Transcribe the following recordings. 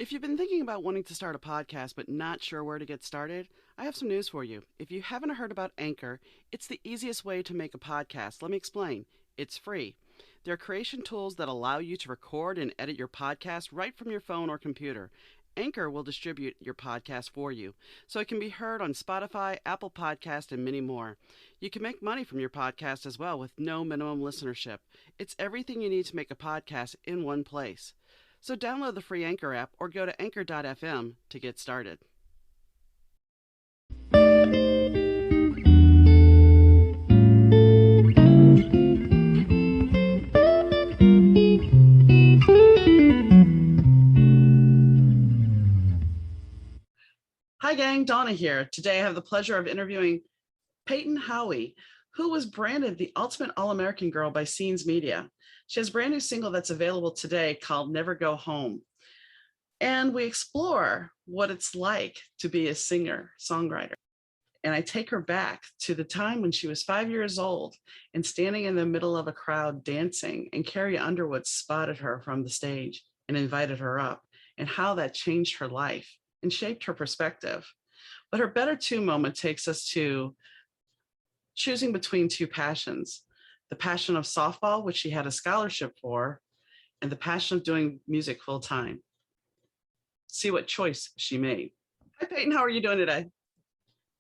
If you've been thinking about wanting to start a podcast but not sure where to get started, I have some news for you. If you haven't heard about Anchor, it's the easiest way to make a podcast. Let me explain. It's free. There are creation tools that allow you to record and edit your podcast right from your phone or computer. Anchor will distribute your podcast for you, so it can be heard on Spotify, Apple Podcast, and many more. You can make money from your podcast as well with no minimum listenership. It's everything you need to make a podcast in one place. So download the free Anchor app or go to anchor.fm to get started. Hi gang, Donna here. Today I have the pleasure of interviewing Payton Howie, who was branded the Ultimate All-American Girl by Scenes Media. She has a brand new single that's available today called Never Go Home. And we explore what it's like to be a singer-songwriter. And I take her back to the time when she was 5 years old and standing in the middle of a crowd dancing, and Carrie Underwood spotted her from the stage and invited her up, and how that changed her life and shaped her perspective. But her Better To moment takes us to choosing between two passions: the passion of softball, which she had a scholarship for, and the passion of doing music full time. See what choice she made. Hi, Payton. How are you doing today?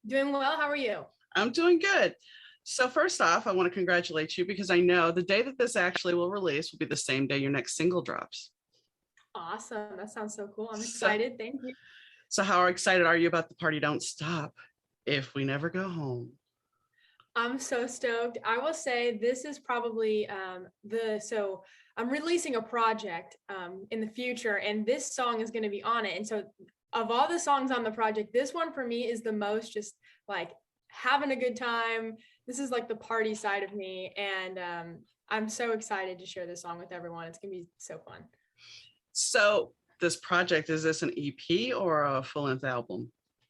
Doing well. How are you? I'm doing good. So first off, I want to congratulate you because I know the day that this actually will release will be the same day your next single drops. Awesome. That sounds so cool. I'm excited. Thank you. So how excited are you about the Party Don't Stop If We Never Go Home? I'm so stoked. I will say this is probably so I'm releasing a project in the future, and this song is going to be on it. And so of all the songs on the project, this one for me is the most just like having a good time. This is like the party side of me. And I'm so excited to share this song with everyone. It's going to be so fun. So this project, is this an EP or a full-length album?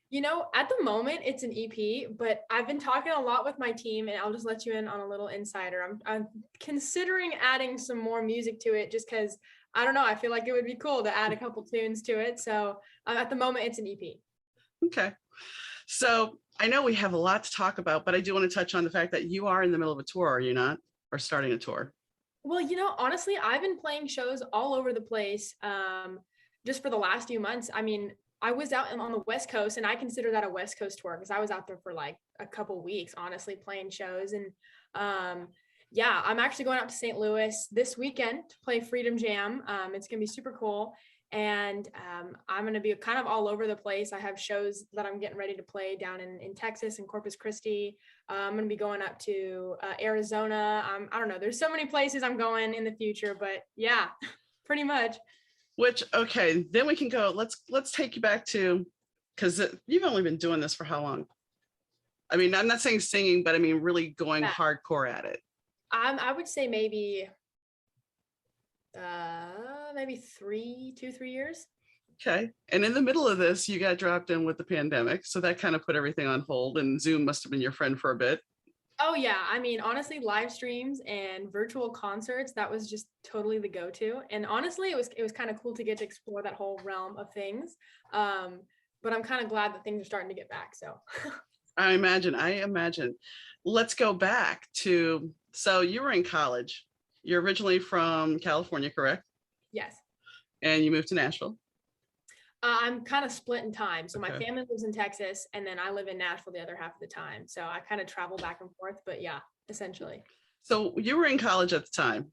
You know, at the moment it's an EP, but I've been talking a lot with my team, and I'll just let you in on a little insider. I'm considering adding some more music to it just because, I don't know, I feel like it would be cool to add a couple tunes to it. So at the moment it's an EP. Okay. So I know we have a lot to talk about, but I do want to touch on the fact that you are in the middle of a tour, are you not? Or starting a tour? Well, you know, honestly, I've been playing shows all over the place just for the last few months. I mean, I was out on the West Coast, and I consider that a West Coast tour because I was out there for like a couple weeks, honestly, playing shows. And yeah, I'm actually going out to St. Louis this weekend to play Freedom Jam. It's going to be super cool. And I'm going to be kind of all over the place. I have shows that I'm getting ready to play down in Texas and Corpus Christi. I'm going to be going up to Arizona. I don't know. There's so many places I'm going in the future, but yeah, pretty much. Which, okay, then we can go, let's take you back to, because you've only been doing this for how long? I mean, I'm not saying singing, but I mean, really going hardcore at it. I would say maybe 2-3 years. Okay. And in the middle of this, you got dropped in with the pandemic. So that kind of put everything on hold, and Zoom must have been your friend for a bit. Oh yeah. I mean, honestly, live streams and virtual concerts, that was just totally the go-to. And honestly, it was kind of cool to get to explore that whole realm of things. But I'm kind of glad that things are starting to get back. So I imagine. Let's go back to, so you were in college. You're originally from California, correct? Yes. And you moved to Nashville? I'm kind of split in time. So Okay. my family lives in Texas, and then I live in Nashville the other half of the time. So I kind of travel back and forth, but yeah, essentially. So you were in college at the time.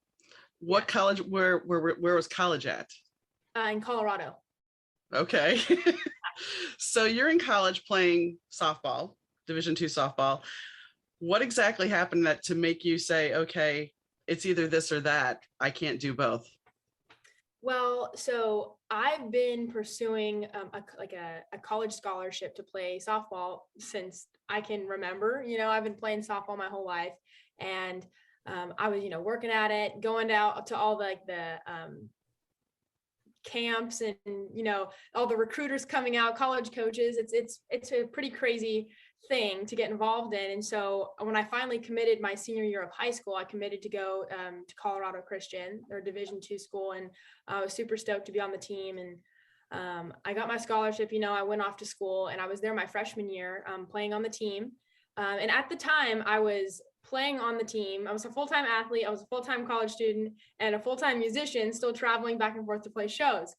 What college, where was college at? In Colorado. Okay. So you're in college playing softball, Division II softball. What exactly happened to make you say, okay, it's either this or that, I can't do both? Well, so I've been pursuing a college scholarship to play softball since I can remember. You know, I've been playing softball my whole life, and I was, working at it, going out to all the camps, and all the recruiters coming out, college coaches. It's a pretty crazy thing to get involved in. And so when I finally committed my senior year of high school, I committed to go to Colorado Christian, their Division II school, and I was super stoked to be on the team. And I got my scholarship, I went off to school and I was there my freshman year, playing on the team. And at the time I was playing on the team. I was a full-time athlete. I was a full-time college student and a full-time musician, still traveling back and forth to play shows.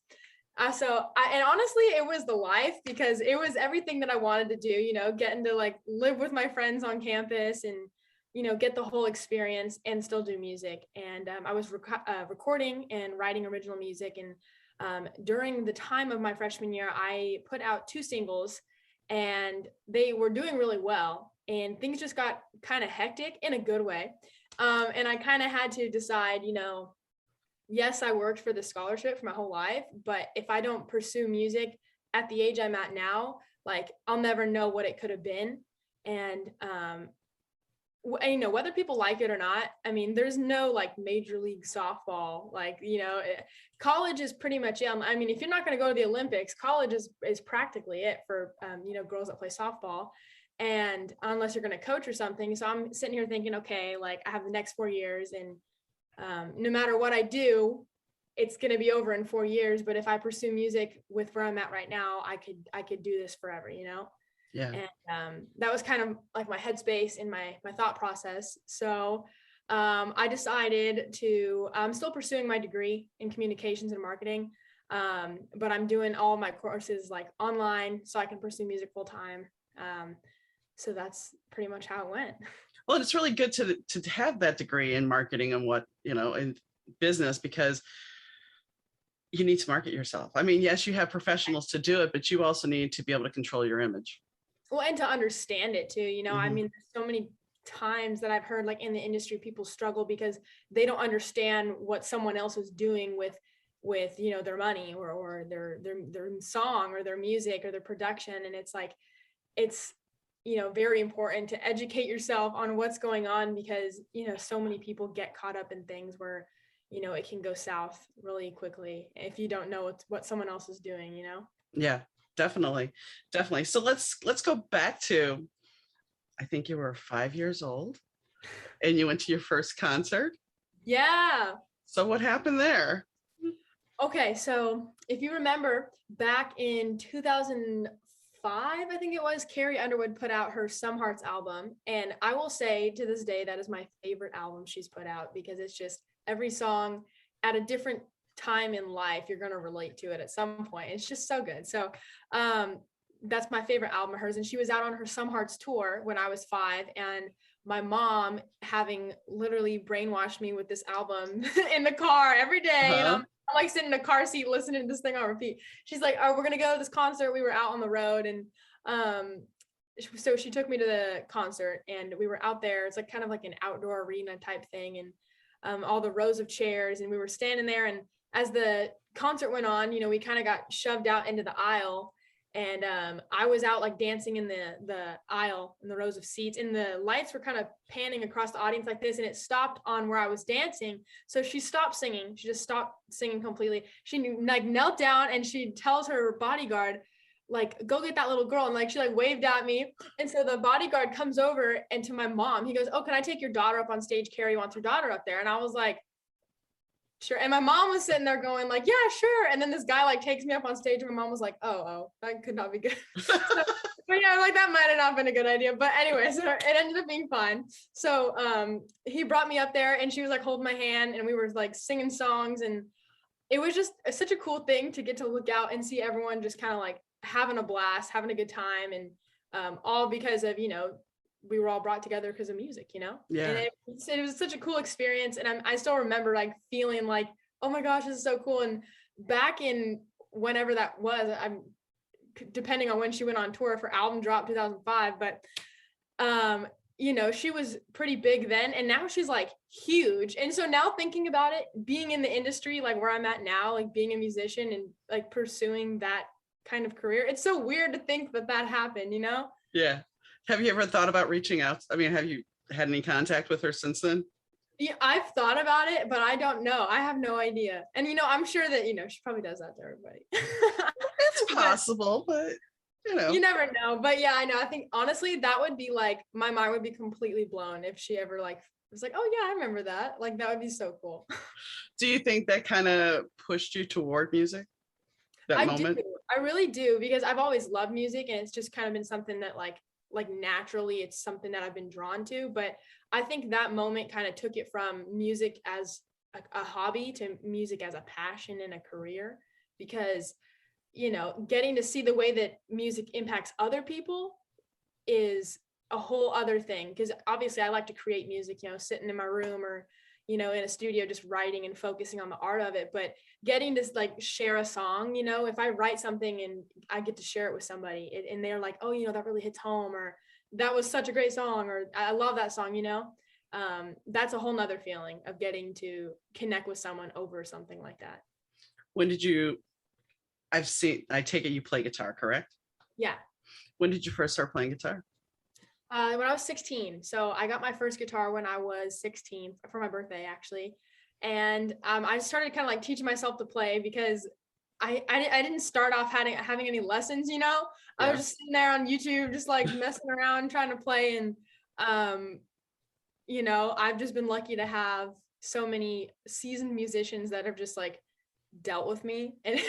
And honestly, it was the life because it was everything that I wanted to do, getting to like live with my friends on campus and, get the whole experience and still do music. And I was recording and writing original music. And during the time of my freshman year, I put out 2 singles and they were doing really well. And things just got kind of hectic in a good way. And I kind of had to decide, yes, I worked for the scholarship for my whole life, but if I don't pursue music at the age I'm at now, like I'll never know what it could have been. And, whether people like it or not, I mean, there's no like major league softball, like, college is pretty much it. I mean, if you're not going to go to the Olympics, college is practically it for, girls that play softball. And unless you're going to coach or something. So I'm sitting here thinking, okay, like I have the next 4 years and no matter what I do, it's going to be over in 4 years. But if I pursue music with where I'm at right now, I could do this forever, Yeah. And that was kind of like my headspace in my thought process. So I decided I'm still pursuing my degree in communications and marketing. But I'm doing all my courses like online so I can pursue music full time. So that's pretty much how it went. Well, it's really good to have that degree in marketing and in business, because you need to market yourself. I mean, yes, you have professionals to do it, but you also need to be able to control your image. Well, and to understand it too, Mm-hmm. I mean, there's so many times that I've heard like in the industry, people struggle because they don't understand what someone else is doing with their money or their song or their music or their production. And it's like, it's, very important to educate yourself on what's going on because, so many people get caught up in things where, it can go south really quickly if you don't know what someone else is doing, Yeah, definitely. So let's go back to, I think you were 5 years old and you went to your first concert. Yeah. So what happened there? Okay, so if you remember back in 2005, I think it was, Carrie Underwood put out her Some Hearts album. And I will say to this day, that is my favorite album she's put out because it's just every song at a different time in life, you're going to relate to it at some point. It's just so good. So that's my favorite album of hers. And she was out on her Some Hearts tour when I was 5. And my mom having literally brainwashed me with this album in the car every day. Uh-huh. I'm like sitting in a car seat listening to this thing on repeat. She's like, oh, we're going to go to this concert. We were out on the road. And so she took me to the concert and we were out there. It's like kind of like an outdoor arena type thing. And all the rows of chairs. And we were standing there. And as the concert went on, we kind of got shoved out into the aisle. And I was out like dancing in the aisle in the rows of seats, and the lights were kind of panning across the audience like this, and it stopped on where I was dancing. So she stopped singing. She just stopped singing completely. She like knelt down and she tells her bodyguard, like, go get that little girl. And like, she like waved at me. And so the bodyguard comes over and to my mom, he goes, oh, can I take your daughter up on stage? Carrie wants her daughter up there. And I was like, sure. And my mom was sitting there going like, yeah, sure. And then this guy like takes me up on stage and my mom was like, oh, that could not be good. But yeah, like that might have not been a good idea. But anyway, so it ended up being fine. So he brought me up there and she was like holding my hand and we were like singing songs. And it was just such a cool thing to get to look out and see everyone just kind of like having a blast, having a good time. And all because of, we were all brought together because of music, Yeah. And it was such a cool experience. And I still remember like feeling like, oh my gosh, this is so cool. And back in whenever that was, I'm depending on when she went on tour, if her album dropped 2005, but she was pretty big then. And now she's like huge. And so now thinking about it, being in the industry, like where I'm at now, like being a musician and like pursuing that kind of career, it's so weird to think that happened, Yeah. Have you ever thought about reaching out? I mean, have you had any contact with her since then? Yeah, I've thought about it, but I don't know. I have no idea. And, I'm sure that, she probably does that to everybody. It's possible, but, You never know. But yeah, I know. I think honestly, that would be like, my mind would be completely blown if she ever like was like, oh yeah, I remember that. Like, that would be so cool. Do you think that kind of pushed you toward music? that I moment? do. I really do, because I've always loved music, and it's just kind of been something that like naturally it's something that I've been drawn to. But I think that moment kind of took it from music as a hobby to music as a passion and a career, because getting to see the way that music impacts other people is a whole other thing. Because obviously I like to create music, sitting in my room or in a studio just writing and focusing on the art of it. But getting to like share a song, if I write something and I get to share it with somebody, and they're like, oh, that really hits home, or that was such a great song, or I love that song, that's a whole nother feeling of getting to connect with someone over something like that. When did you, I take it you play guitar, correct? Yeah. When did you first start playing guitar? When I was 16. So I got my first guitar when I was 16 for my birthday, actually. And I started kind of like teaching myself to play, because I didn't start off having any lessons, I was just sitting there on YouTube, just like messing around, trying to play. And, I've just been lucky to have so many seasoned musicians that have just like dealt with me and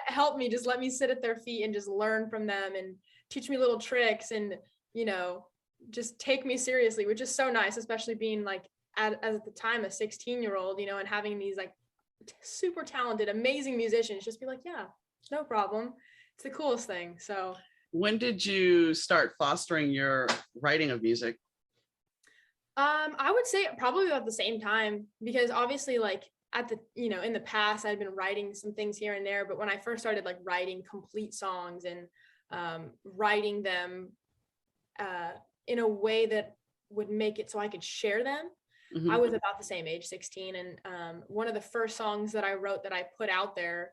helped me, just let me sit at their feet and just learn from them and teach me little tricks and, just take me seriously, which is so nice, especially being like at the time a 16-year-old, and having these like super talented, amazing musicians just be like, yeah, no problem. It's the coolest thing. So when did you start fostering your writing of music? I would say probably about the same time, because obviously like at the, in the past I'd been writing some things here and there, but when I first started like writing complete songs and writing them in a way that would make it so I could share them, I was about the same age, 16. And one of the first songs that I wrote that I put out there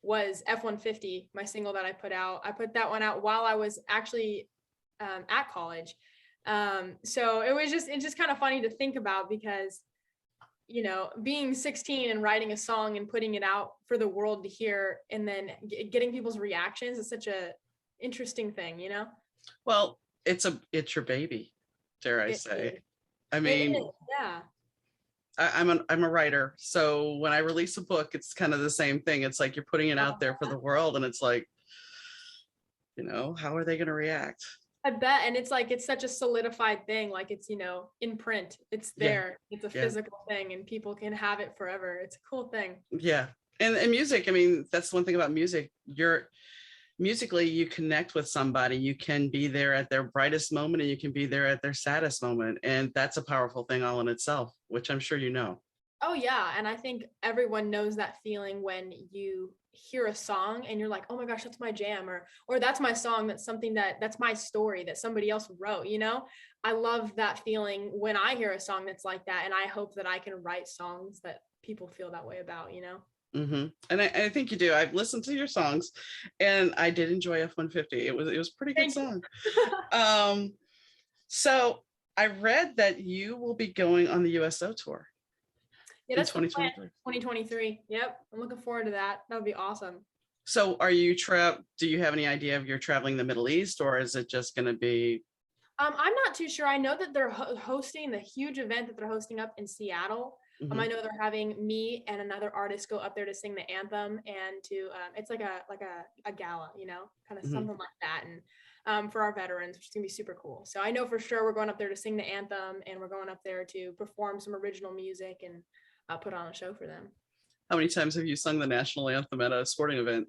was F-150, my single that I put out. I put that one out while I was actually at college. So it's just kind of funny to think about, because, being 16 and writing a song and putting it out for the world to hear, and then getting people's reactions is such a interesting thing, Well, it's your baby, dare I say. I mean, yeah. I'm a writer, so when I release a book, it's kind of the same thing. It's like you're putting it out there for the world, and it's like, how are they going to react? I bet. And it's like, it's such a solidified thing. Like it's, in print, it's there, it's a physical thing, and people can have it forever. It's a cool thing. Yeah. And music, I mean, that's one thing about music. Musically, you connect with somebody. You can be there at their brightest moment, and you can be there at their saddest moment. And that's a powerful thing all in itself, which I'm sure you know. Oh yeah. And I think everyone knows that feeling when you hear a song and you're like, oh my gosh, that's my jam, or that's my song, that's something that's my story that somebody else wrote. I love that feeling when I hear a song that's like that, and I hope that I can write songs that people feel that way about. And I think you do. I've listened to your songs, and I did enjoy F-150. It was a pretty good song. So I read that you will be going on the USO tour. Yeah, that's 2023. 2023. Yep. I'm looking forward to that. That would be awesome. So do you have any idea if you're traveling the Middle East, or is it just going to be? I'm not too sure. I know that they're hosting the huge event that they're hosting up in Seattle. I know they're having me and another artist go up there to sing the anthem, and to it's like a gala, kind of something like that, and for our veterans, which is gonna be super cool. So I know for sure we're going up there to sing the anthem, and we're going up there to perform some original music and put on a show for them. How many times have you sung the national anthem at a sporting event?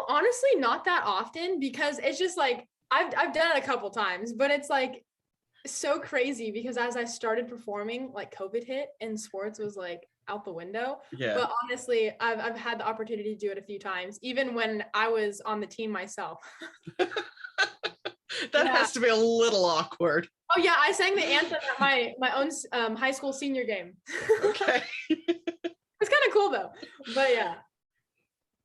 Honestly, not that often, because it's just like I've done it a couple times, but it's like so crazy, because as I started performing, like COVID hit and sports was like out the window. Yeah. But honestly, I've had the opportunity to do it a few times, even when I was on the team myself. That has to be a little awkward. Oh yeah, I sang the anthem at my own high school senior game. Okay. It's kind of cool though. But yeah.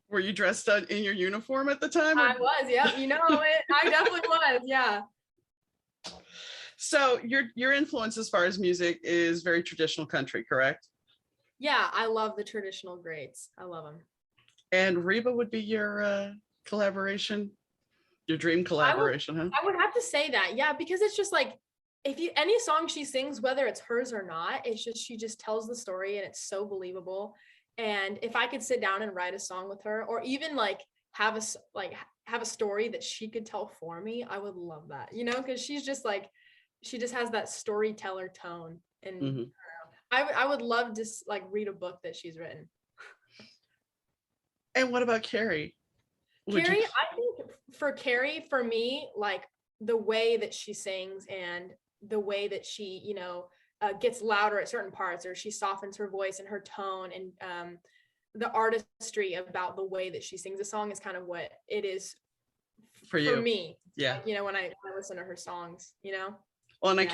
Were you dressed in your uniform at the time? I was, yeah. I definitely was, yeah. So your influence as far as music is very traditional country, correct? Yeah, I love the traditional greats. I love them. And Reba would be your collaboration, your dream collaboration, huh? I would have to say that, yeah, because it's just like, any song she sings, whether it's hers or not, it's just, she just tells the story, and it's so believable. And if I could sit down and write a song with her, or even like have a story that she could tell for me, I would love that, you know, because she's just like, she just has that storyteller tone. And Mm-hmm. I would love to like read a book that she's written. And what about Carrie? Carrie, I think for Carrie, for me, like the way that she sings and the way that she, you know, gets louder at certain parts, or she softens her voice and her tone, and the artistry about the way that she sings a song is kind of what it is for me. Yeah. Like, you know, when I listen to her songs, you know. Well, and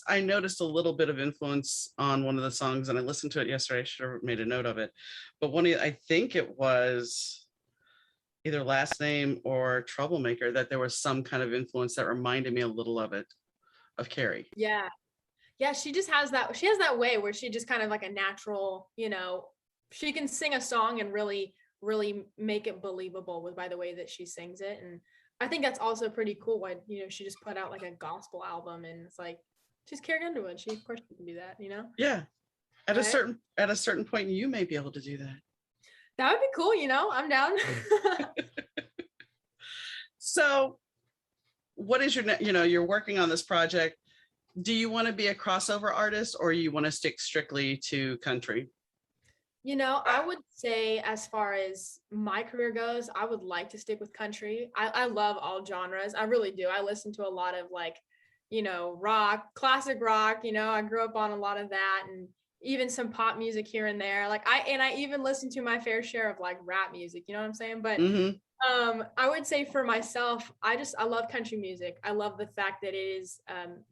I noticed a little bit of influence on one of the songs, and I listened to it yesterday. I should have made a note of it. But I think it was either Last Name or Troublemaker, that there was some kind of influence that reminded me a little of Carrie. Yeah. Yeah, she just has that way where she just kind of like a natural, you know, she can sing a song and really, really make it believable by the way that she sings it. And I think that's also pretty cool when, you know, she just put out like a gospel album, and it's like, she's Carrie Underwood. Of course she can do that, you know? Yeah. At right? a certain point, you may be able to do that. That would be cool, you know, I'm down. So what is you're working on this project. Do you want to be a crossover artist, or you want to stick strictly to country? You know, I would say as far as my career goes, I would like to stick with country. I love all genres. I really do. I listen to a lot of like, you know, rock, classic rock, you know, I grew up on a lot of that, and even some pop music here and there. Like I even listen to my fair share of like rap music, you know what I'm saying? But I would say for myself, I love country music. I love the fact that it is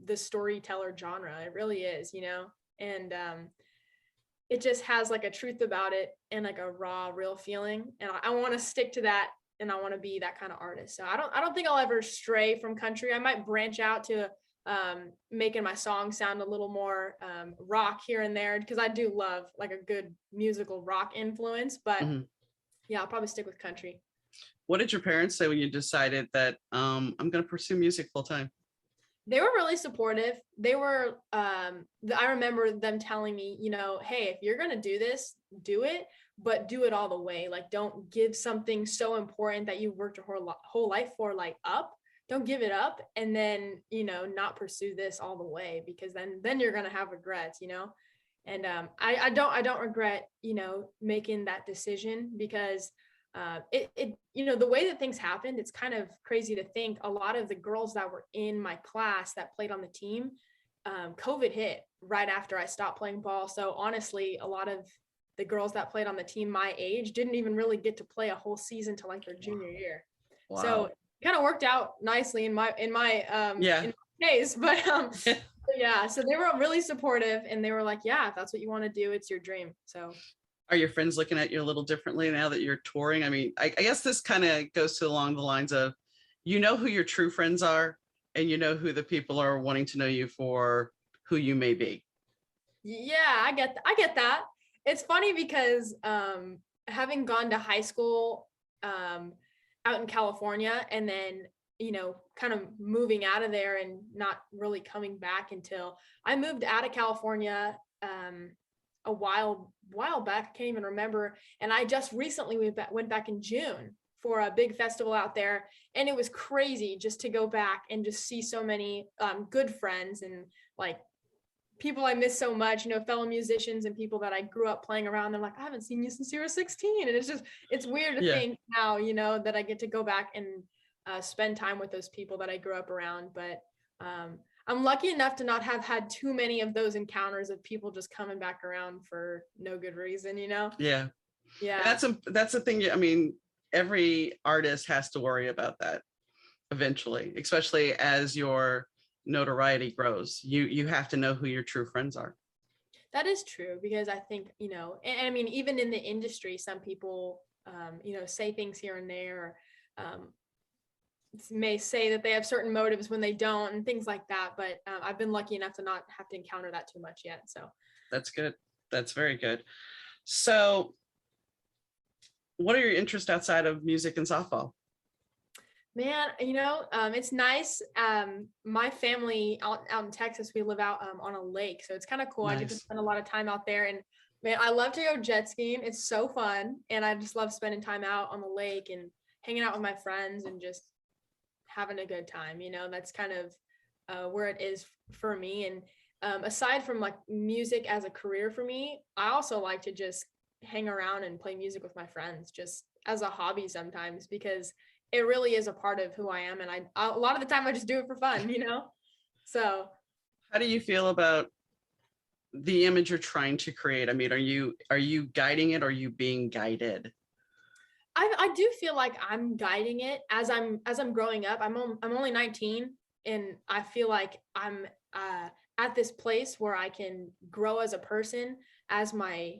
the storyteller genre. It really is, you know, and it just has like a truth about it and like a raw, real feeling. And I want to stick to that, and I want to be that kind of artist. So I don't think I'll ever stray from country. I might branch out to making my songs sound a little more rock here and there, because I do love like a good musical rock influence. But yeah, I'll probably stick with country. What did your parents say when you decided that I'm going to pursue music full time? They were really supportive. They were, I remember them telling me, you know, hey, if you're going to do this, do it, but do it all the way. Like, don't give something so important that you worked your whole life for, like, up. Don't give it up and then, you know, not pursue this all the way, because then you're going to have regrets, you know? And I don't regret, you know, making that decision, because you know, the way that things happened, it's kind of crazy to think a lot of the girls that were in my class that played on the team, COVID hit right after I stopped playing ball. So honestly, a lot of the girls that played on the team my age didn't even really get to play a whole season till like their junior year. Wow. So it kind of worked out nicely in my in my case, but yeah, so they were really supportive, and they were like, yeah, if that's what you want to do, it's your dream. So are your friends looking at you a little differently now that you're touring? I mean, I guess this kind of goes to along the lines of, you know who your true friends are, and you know who the people are wanting to know you for who you may be. Yeah, I get that. It's funny because having gone to high school out in California, and then, you know, kind of moving out of there and not really coming back until I moved out of California a while back. I can't even remember. And I just recently went back in June for a big festival out there. And it was crazy just to go back and just see so many good friends and like people I miss so much, you know, fellow musicians and people that I grew up playing around. They're like, I haven't seen you since you were 16. And it's weird to think now, you know, that I get to go back and spend time with those people that I grew up around. But I'm lucky enough to not have had too many of those encounters of people just coming back around for no good reason, you know? Yeah. Yeah. And that's the thing. I mean, every artist has to worry about that eventually, especially as your notoriety grows. You have to know who your true friends are. That is true, because I think, you know, and I mean, even in the industry, some people, you know, say things here and there, may say that they have certain motives when they don't, and things like that. But I've been lucky enough to not have to encounter that too much yet. So that's good. That's very good. So what are your interests outside of music and softball? Man, you know, it's nice. My family out in Texas, we live out on a lake, so it's kind of cool. Nice. I get to spend a lot of time out there, and Man, I love to go jet skiing. It's so fun. And I just love spending time out on the lake and hanging out with my friends and just having a good time. That's kind of where it is for me. And aside from like music as a career for me, I also like to just hang around and play music with my friends just as a hobby sometimes, because it really is a part of who I am. And a lot of the time I just do it for fun. So How do you feel about the image you're trying to create? I mean, are you guiding it, or are you being guided? I do feel like I'm guiding it as I'm growing up. I'm only 19, and I feel like I'm at this place where I can grow as a person, as my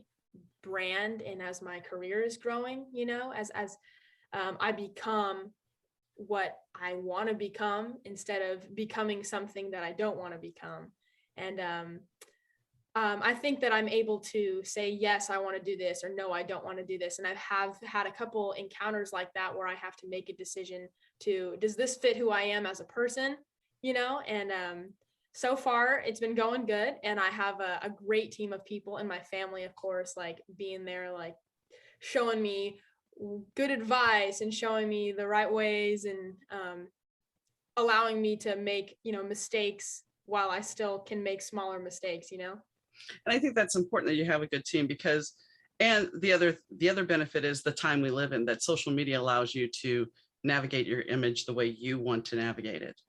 brand and as my career is growing. As I become what I want to become instead of becoming something that I don't want to become. And I think that I'm able to say, yes, I want to do this, or no, I don't want to do this. And I have had a couple encounters like that where I have to make a decision does this fit who I am as a person? And so far it's been going good. And I have a great team of people in my family, of course, like being there, like showing me good advice and showing me the right ways, and allowing me to make, mistakes while I still can make smaller mistakes. And I think that's important that you have a good team, because, and the other benefit is the time we live in, that social media allows you to navigate your image the way you want to navigate it,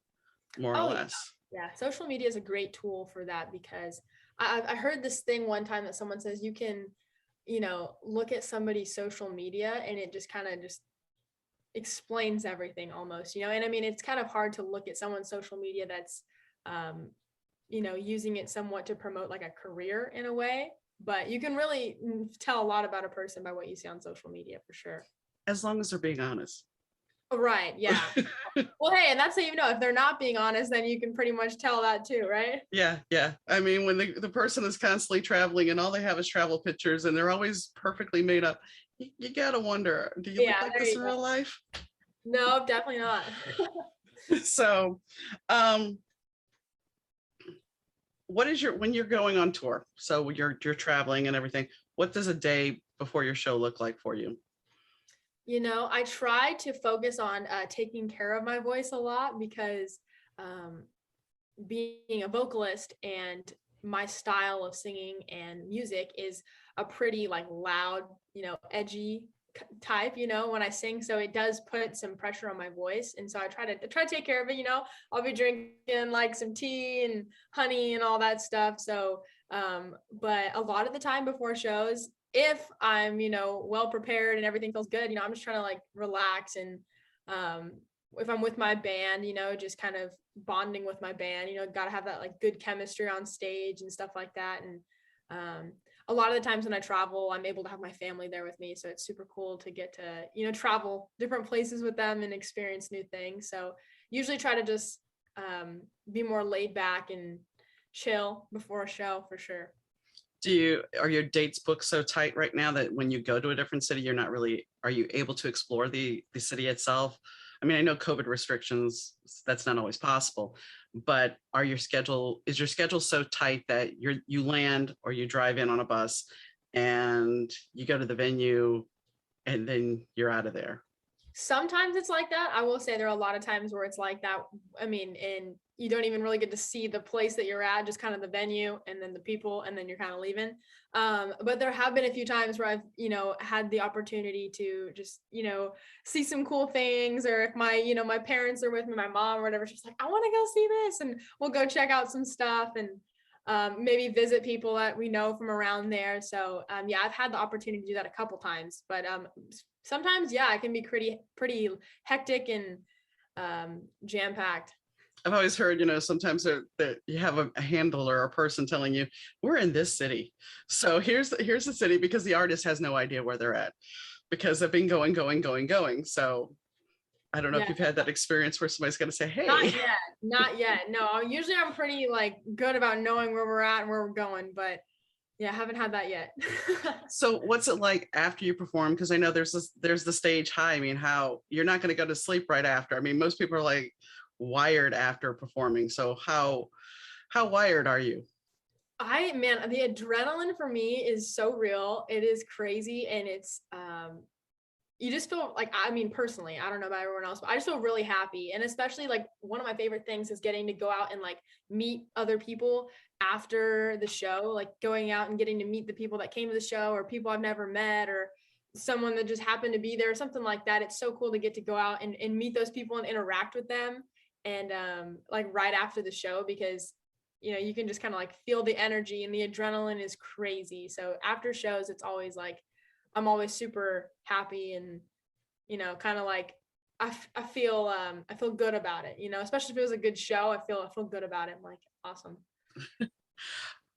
more or less. Yeah, social media is a great tool for that, because I heard this thing one time that someone says you can, look at somebody's social media and it just kind of just explains everything almost. And I mean, it's kind of hard to look at someone's social media that's using it somewhat to promote like a career in a way, but you can really tell a lot about a person by what you see on social media, for sure. As long as they're being honest. Right. Yeah. Well, hey, and that's how if they're not being honest, then you can pretty much tell that too, right? Yeah. I mean, when the person is constantly traveling and all they have is travel pictures and they're always perfectly made up, you gotta wonder, do you look like this in real life? No, definitely not. So, what is when you're going on tour? So you're traveling and everything. What does a day before your show look like for you? I try to focus on taking care of my voice a lot, because being a vocalist and my style of singing and music is a pretty like loud, edgy type, when I sing. So it does put some pressure on my voice. And so I try to take care of it. I'll be drinking like some tea and honey and all that stuff. So, but a lot of the time before shows, if I'm, well prepared and everything feels good, I'm just trying to like relax. And if I'm with my band, just kind of bonding with my band, got to have that like good chemistry on stage and stuff like that. And a lot of the times when I travel, I'm able to have my family there with me. So it's super cool to get to, travel different places with them and experience new things. So usually try to just be more laid back and chill before a show, for sure. Are your dates booked so tight right now that when you go to a different city, are you able to explore the city itself? I mean, I know COVID restrictions, that's not always possible, but is your schedule so tight that you land or you drive in on a bus and you go to the venue and then you're out of there? Sometimes it's like that. I will say there are a lot of times where it's like that. I mean, and you don't even really get to see the place that you're at, just kind of the venue and then the people, and then you're kind of leaving. But there have been a few times where I've, had the opportunity to just, see some cool things, or if my parents are with me, my mom or whatever, she's like, I want to go see this, and we'll go check out some stuff and maybe visit people that we know from around there. So yeah, I've had the opportunity to do that a couple times, but sometimes, yeah, it can be pretty hectic and jam-packed. I've always heard, sometimes that you have a handler or a person telling you, we're in this city. So here's the city, because the artist has no idea where they're at because they've been going. So I don't know if you've had that experience where somebody's going to say, hey. Not yet. No, usually I'm pretty like good about knowing where we're at and where we're going, but yeah, I haven't had that yet. So what's it like after you perform? Because I know there's the stage high. I mean, how you're not going to go to sleep right after. I mean, most people are like wired after performing. So how wired are you? Man, the adrenaline for me is so real. It is crazy. And it's, you just feel like, I mean, personally, I don't know about everyone else, but I just feel really happy. And especially like one of my favorite things is getting to go out and like meet other people after the show, like going out and getting to meet the people that came to the show or people I've never met or someone that just happened to be there or something like that. It's so cool to get to go out and meet those people and interact with them. And like right after the show, because you can just kind of like feel the energy and the adrenaline is crazy. So after shows, it's always like, I'm always super happy and, kind of like, I feel good about it, especially if it was a good show, I feel good about it. I'm like, awesome.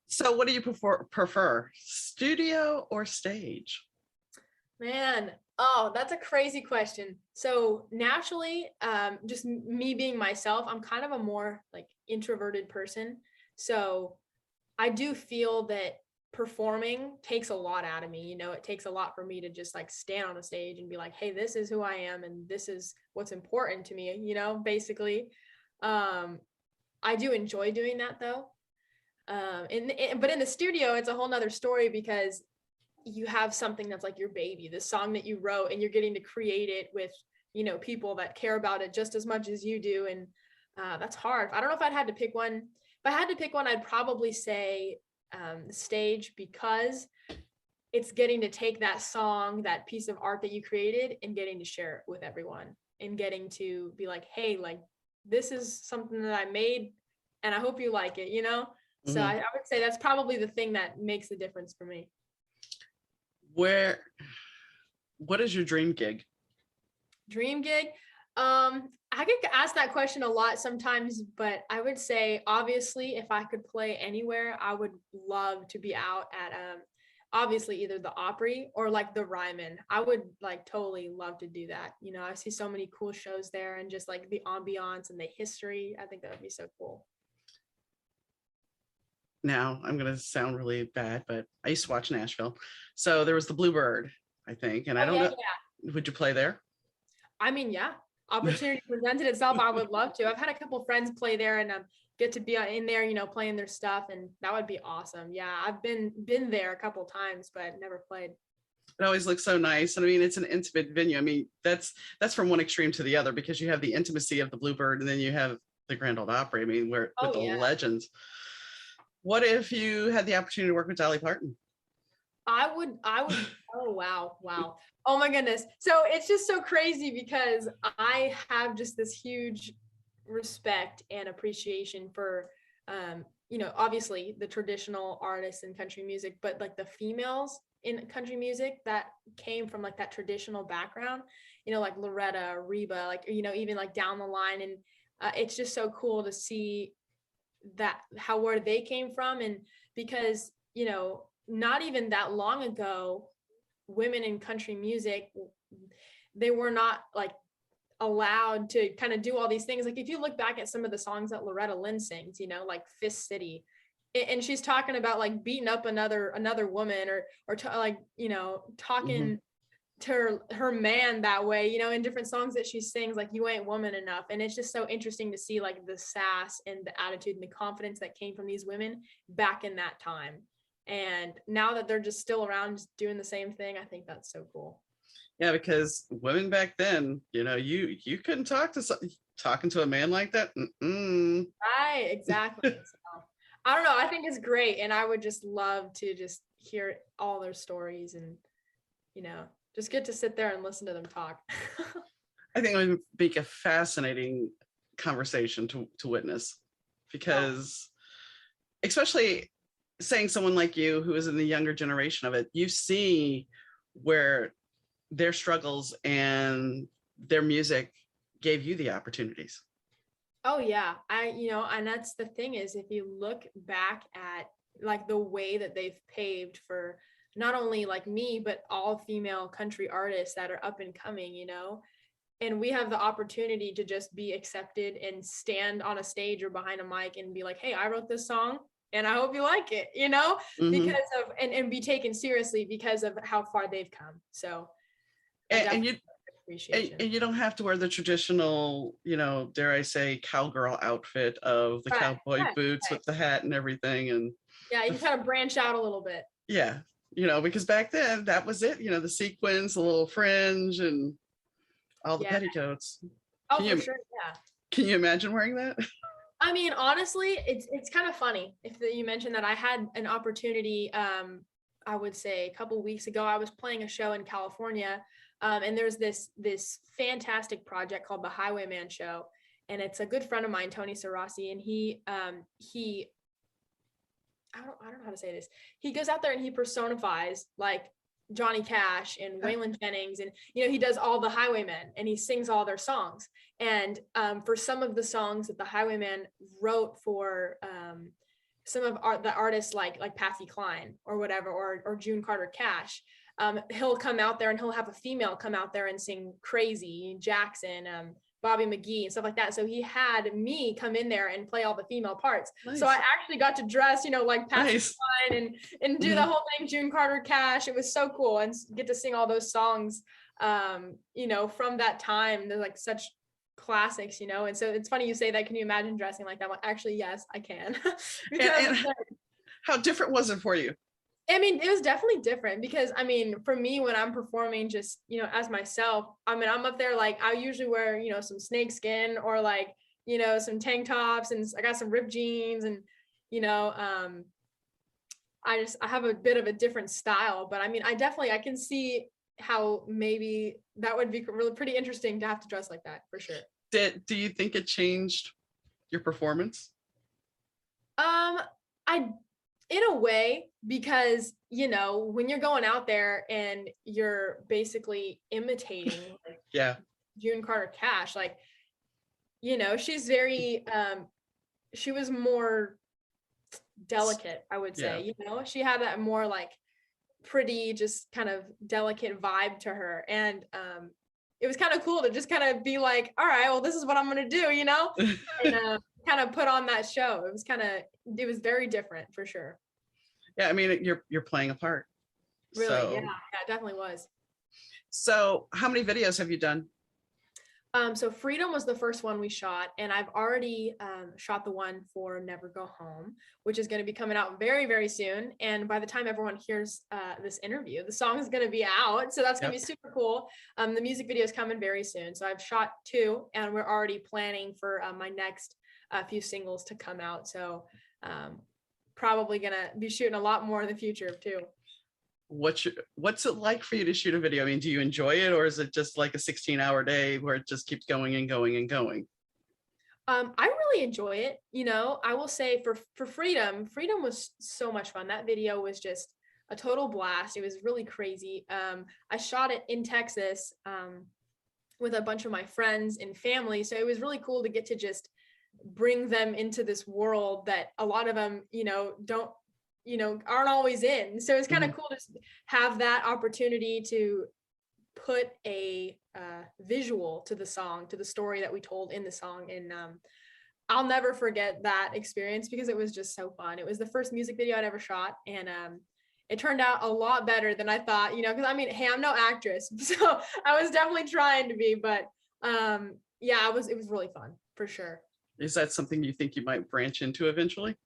So what do you prefer, studio or stage? Man, oh, that's a crazy question. So naturally, just me being myself, I'm kind of a more like introverted person. So I do feel that performing takes a lot out of me. It takes a lot for me to just like stand on a stage and be like, hey, this is who I am and this is what's important to me, basically. I do enjoy doing that though. But in the studio, it's a whole nother story because you have something that's like your baby, the song that you wrote, and you're getting to create it with, people that care about it just as much as you do. And that's hard. I don't know if I'd had to pick one. If I had to pick one, I'd probably say stage, because it's getting to take that song, that piece of art that you created, and getting to share it with everyone and getting to be like, hey, like this is something that I made and I hope you like it, So Mhm. I would say that's probably the thing that makes the difference for me. What is your dream gig? Dream gig? I get asked that question a lot sometimes, but I would say obviously if I could play anywhere, I would love to be out at obviously either the Opry or like the Ryman. I would like totally love to do that. I see so many cool shows there and just like the ambiance and the history. I think that would be so cool. Now I'm going to sound really bad, but I used to watch Nashville. So there was the Bluebird, I think, and I don't know. Yeah. Would you play there? I mean, yeah, opportunity presented itself. I would love to. I've had a couple friends play there and get to be in there, playing their stuff, and that would be awesome. Yeah, I've been there a couple times, but never played. It always looks so nice. And I mean, it's an intimate venue. I mean, that's from one extreme to the other, because you have the intimacy of the Bluebird and then you have the Grand Ole Opry. I mean, with the legends. What if you had the opportunity to work with Dolly Parton? I would, oh, wow. Oh my goodness. So it's just so crazy because I have just this huge respect and appreciation for, obviously the traditional artists in country music, but like the females in country music that came from like that traditional background, like Loretta, Reba, like, even like down the line. And it's just so cool to see that where they came from. And because, not even that long ago, women in country music, they were not like allowed to kind of do all these things. Like if you look back at some of the songs that Loretta Lynn sings, like Fist City, and she's talking about like beating up another woman or talking to her man that way, in different songs that she sings, like you ain't woman enough. And it's just so interesting to see like the sass and the attitude and the confidence that came from these women back in that time. And now that they're just still around just doing the same thing, I think that's so cool. Yeah, because women back then, you couldn't talking to a man like that. Right, exactly. So, I don't know. I think it's great. And I would just love to just hear all their stories and, just get to sit there and listen to them talk. I think it would make a fascinating conversation to witness, because especially saying someone like you who is in the younger generation of it, you see where their struggles and their music gave you the opportunities. Oh yeah. And that's the thing is, if you look back at like the way that they've paved for not only like me, but all female country artists that are up and coming, and we have the opportunity to just be accepted and stand on a stage or behind a mic and be like, hey, I wrote this song and I hope you like it, because of, and be taken seriously because of how far they've come. So, and you don't have to wear the traditional, dare I say, cowgirl outfit of the cowboy boots with the hat and everything. And Yeah, you kind of branch out a little bit. Yeah, because back then that was it, the sequins, the little fringe and all the Yeah. petticoats. Oh, Can for you sure. Yeah. can you imagine wearing that? I mean, honestly, it's kind of funny you mentioned that. I had an opportunity, I would say a couple weeks ago. I was playing a show in California, and there's this fantastic project called the Highwayman Show, and it's a good friend of mine, Tony Sarasi, and he I don't know how to say this. He goes out there and he personifies like Johnny Cash and Waylon Jennings, and he does all the Highwaymen and he sings all their songs. And for some of the songs that the Highwayman wrote for some of the artists like Patsy Cline or whatever, or June Carter Cash, he'll come out there and he'll have a female come out there and sing Crazy, Jackson, Bobby McGee and stuff like that. So he had me come in there and play all the female parts. Nice. So I actually got to dress, like Patsy Cline and do the whole thing, June Carter Cash. It was so cool, and get to sing all those songs, from that time. They're like such classics, and so it's funny you say that. Can you imagine dressing like that? I'm like, actually, yes, I can. and how different was it for you? I mean, it was definitely different because, for me, when I'm performing just, as myself, I'm up there, like, I usually wear, some snake skin or like, some tank tops, and I got some ripped jeans, and, I have a bit of a different style, but I can see how maybe that would be really pretty interesting to have to dress like that, for sure. Do you think it changed your performance? In a way, because, when you're going out there and you're basically imitating like, June Carter Cash, like, she's very, she was more delicate, I would say, she had that more like pretty, just kind of delicate vibe to her. And it was kind of cool to just kind of be like, all right, well, this is what I'm going to do, and kind of put on that show. It was very different, for sure. Yeah, you're playing a part. Really? So. Yeah, it definitely was. So how many videos have you done? So Freedom was the first one we shot, and I've already shot the one for Never Go Home, which is going to be coming out very, very soon. And by the time everyone hears this interview, the song is going to be out. So that's going to be super cool. The music video is coming very soon. So I've shot 2, and we're already planning for my next few singles to come out. So probably going to be shooting a lot more in the future too. What's it like for you to shoot a video? Do you enjoy it, or is it just like a 16-hour day where it just keeps going and going and going? I really enjoy it. I will say for Freedom was so much fun. That video was just a total blast. It was really crazy. I shot it in Texas with a bunch of my friends and family. So it was really cool to get to just bring them into this world that a lot of them, aren't always in. So it's kind of cool to have that opportunity to put a visual to the song, to the story that we told in the song. And I'll never forget that experience because it was just so fun. It was the first music video I'd ever shot, and it turned out a lot better than I thought, because hey, I'm no actress, so I was definitely trying to be, but it was really fun, for sure. Is that something you think you might branch into eventually?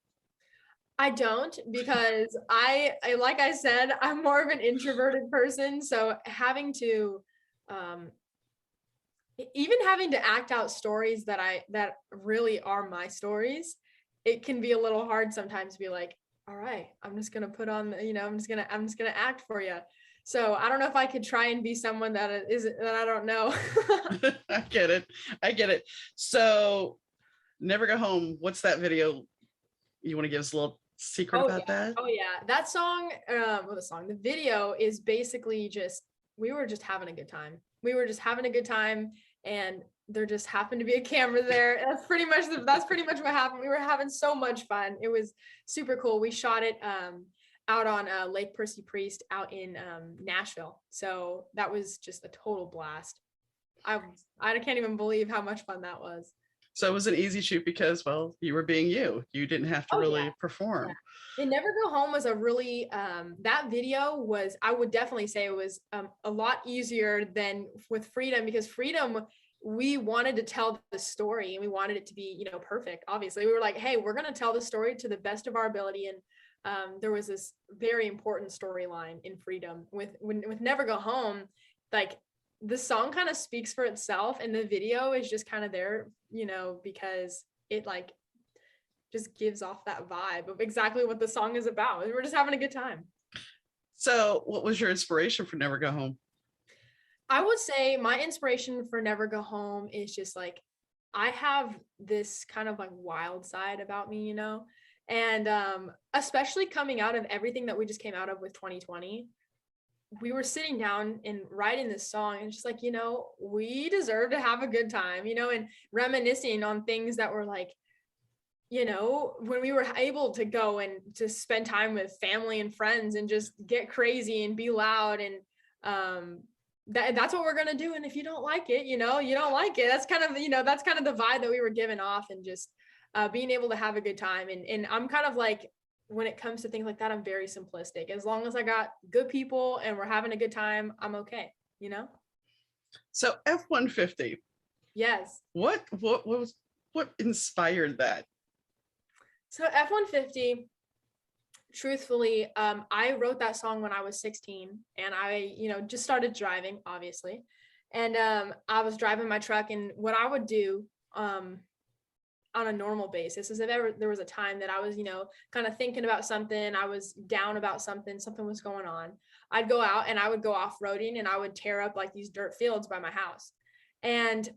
I don't, because I like I said, I'm more of an introverted person. So having to act out stories that really are my stories, it can be a little hard sometimes to be like, all right, I'm just going to put on, I'm just going to act for you. So I don't know if I could try and be someone that I don't know. I get it. So Never Go Home, what's that video? You want to give us a little secret about that? Oh yeah, that song, the video is basically just, we were just having a good time. And there just happened to be a camera there. That's pretty much what happened. We were having so much fun. It was super cool. We shot it out on Lake Percy Priest out in Nashville. So that was just a total blast. I can't even believe how much fun that was. So it was an easy shoot because, well, you were being you. You didn't have to perform. Yeah. Never Go Home was a really, that video was, I would definitely say it was a lot easier than with Freedom, because Freedom, we wanted to tell the story and we wanted it to be, perfect. Obviously, we were like, hey, we're going to tell the story to the best of our ability. And there was this very important storyline in Freedom with Never Go Home. Like the song kind of speaks for itself, and the video is just kind of there, because it like just gives off that vibe of exactly what the song is about. We're just having a good time. So what was your inspiration for Never Go Home? I would say my inspiration for Never Go Home is just like, I have this kind of like wild side about me, and especially coming out of everything that we just came out of with 2020, we were sitting down and writing this song and just like, we deserve to have a good time, and reminiscing on things that were like, when we were able to go and to spend time with family and friends and just get crazy and be loud, and that's what we're going to do. And if you don't like it, you don't like it. That's kind of, that's kind of the vibe that we were giving off, and just being able to have a good time. And I'm kind of like, when it comes to things like that, I'm very simplistic. As long as I got good people and we're having a good time, I'm okay, So F-150. Yes. What inspired that? So F-150, truthfully, I wrote that song when I was 16, and I, just started driving, obviously. And I was driving my truck, and what I would do on a normal basis is if ever there was a time that I was, kind of thinking about something, I was down about something was going on, I'd go out and I would go off-roading, and I would tear up like these dirt fields by my house. And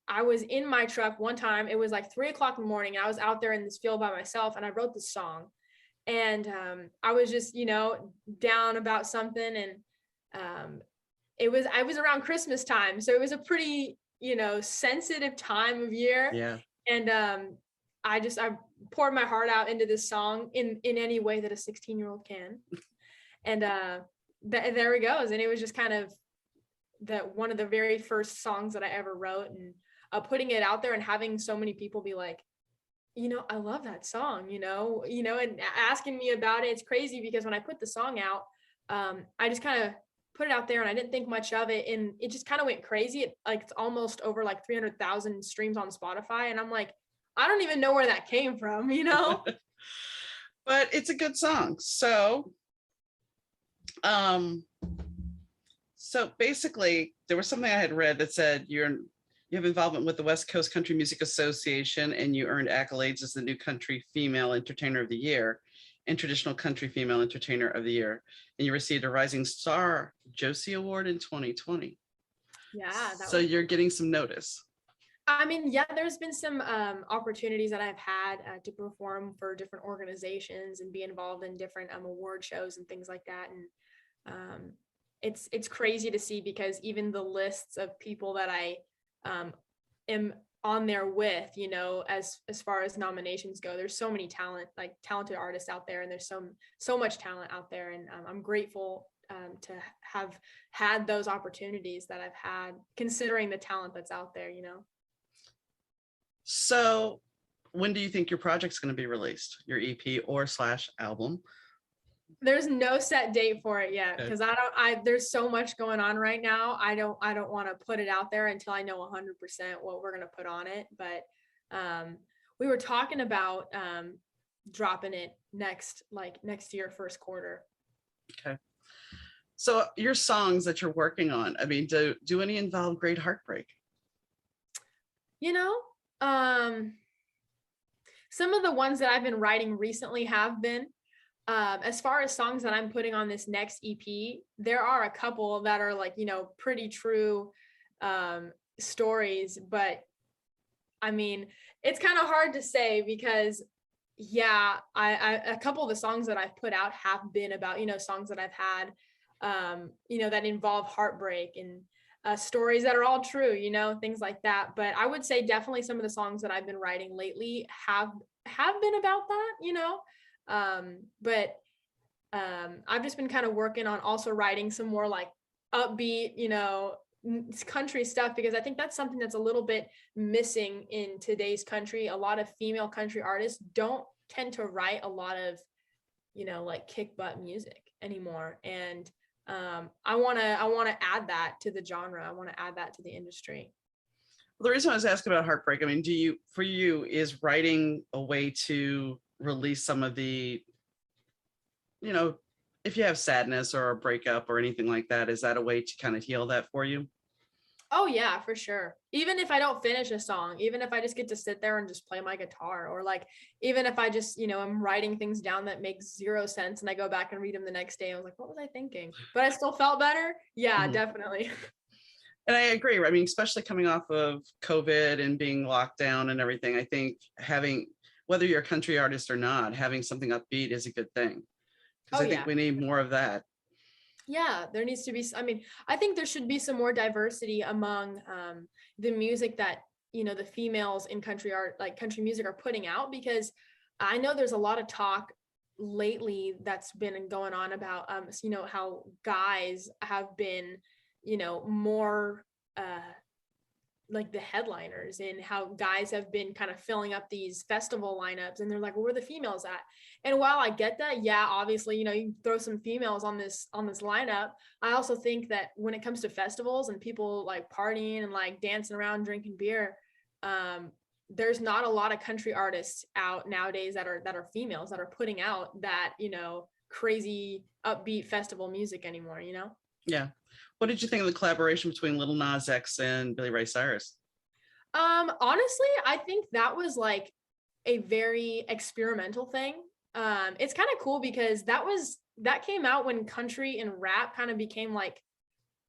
I was in my truck one time, it was like 3:00 in the morning, and I was out there in this field by myself, and I wrote this song. And I was just, down about something, and I was around Christmas time, so it was a pretty, sensitive time of year. Yeah. And I poured my heart out into this song in any way that a 16-year-old can. And there it goes. And it was just kind of one of the very first songs that I ever wrote, and putting it out there and having so many people be like, I love that song, and asking me about it. It's crazy because when I put the song out, I just kind of put it out there and I didn't think much of it, and it just kind of went crazy. It's almost over like 300,000 streams on Spotify, and I'm like, I don't even know where that came from, But it's a good song. So basically there was something I had read that said you have involvement with the West Coast Country Music Association, and you earned accolades as the new country female entertainer of the year and traditional country female entertainer of the year. And you received a Rising Star Josie Award in 2020. Yeah. So you're getting some notice. I mean, yeah, there's been some opportunities that I've had to perform for different organizations and be involved in different award shows and things like that. And it's crazy to see, because even the lists of people that I am on there with, as far as nominations go, there's so many talented artists out there, and there's so much talent out there. And I'm grateful to have had those opportunities that I've had, considering the talent that's out there, So when do you think your project's going to be released, your EP or / album? There's no set date for it yet, because there's so much going on right now. I don't want to put it out there until I know 100% what we're going to put on it. But we were talking about dropping it next year, first quarter. Okay. So your songs that you're working on, I mean, do any involve great heartbreak? Some of the ones that I've been writing recently have been. As far as songs that I'm putting on this next EP, there are a couple that are like, pretty true stories, but I mean, it's kind of hard to say because a couple of the songs that I've put out have been about, songs that I've had, that involve heartbreak and stories that are all true, things like that. But I would say definitely some of the songs that I've been writing lately have been about that, but I've just been kind of working on also writing some more like upbeat, country stuff, because I think that's something that's a little bit missing in today's country. A lot of female country artists don't tend to write a lot of, like kick butt music anymore. And I want to add that to the genre. I want to add that to the industry. Well, the reason I was asking about heartbreak, I mean, is writing a way to release some of the if you have sadness or a breakup or anything like that, is that a way to kind of heal that for you? Oh yeah, for sure. Even if I don't finish a song, even if I just get to sit there and just play my guitar, or like even if I just, I'm writing things down that makes zero sense and I go back and read them the next day, I was like, what was I thinking? But I still felt better. Yeah, Mhm. definitely. And I agree. I mean, especially coming off of COVID and being locked down and everything, I think having, whether you're a country artist or not, having something upbeat is a good thing. Because Oh I think yeah. we need more of that. Yeah, there needs to be, I mean, I think there should be some more diversity among the music that, the females in country art, like country music, are putting out, because I know there's a lot of talk lately that's been going on about, how guys have been, more like the headliners, and how guys have been kind of filling up these festival lineups, and they're like, well, where are the females at? And while I get that, yeah, obviously, you throw some females on this lineup, I also think that when it comes to festivals and people like partying and like dancing around drinking beer, there's not a lot of country artists out nowadays that are females that are putting out that, crazy upbeat festival music anymore. Yeah. What did you think of the collaboration between Little Nas X and Billy Ray Cyrus? Honestly, I think that was like a very experimental thing. It's kind of cool because that came out when country and rap kind of became like